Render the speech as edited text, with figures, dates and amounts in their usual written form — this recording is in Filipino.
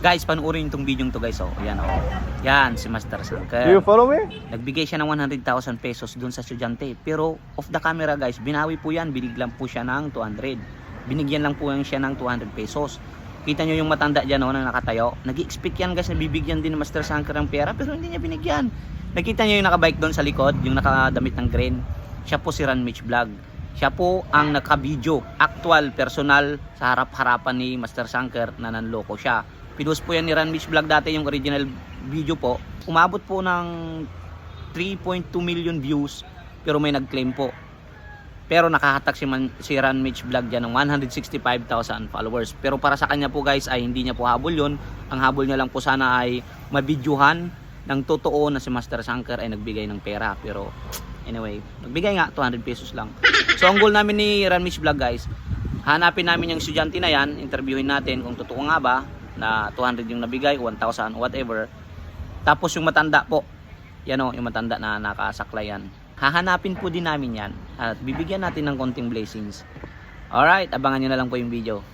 Guys, panoorin itong video to guys. Oh, yan oh. Yan si Master Do you Sangker. follow me? Nagbigay siya ng 100,000 pesos dun sa estudyante. Pero off the camera guys, binawi po yan. Biniglan po siya ng 200. Binigyan lang po yan siya ng 200 pesos. Kita nyo yung matanda dyan oh, na nakatayo. Nag-expect yan guys na bibigyan din ni Master Sangker ng pera. Pero hindi niya binigyan. Nakita nyo yung nakabike doon sa likod. Yung nakadamit ng green. Siya po si Ran Mitch Vlog. Siya po ang naka-video. Actual, personal sa harap-harapan ni Master Sangker na nanloko siya. Pinost po yan ni Ran Mitch Vlog dati yung original video po. Umabot po ng 3.2 million views pero may nag-claim po. Pero nakahatak si Ran Mitch Vlog dyan ng 165,000 followers. Pero para sa kanya po guys ay hindi niya po habol yun. Ang habol niya lang po sana ay mabidyuhan ng totoo na si Master Sangker ay nagbigay ng pera. Pero anyway, nagbigay nga 200 pesos lang. So ang goal namin ni Ran Mitch Vlog guys, hanapin namin yung estudyante na yan, interviewin natin kung totoo nga ba na 200 yung nabigay, 1,000, whatever. Tapos yung matanda po, yan o, yung matanda na nakasaklayan. Hahanapin po din namin yan at bibigyan natin ng konting blessings. Alright, abangan nyo na lang po yung video.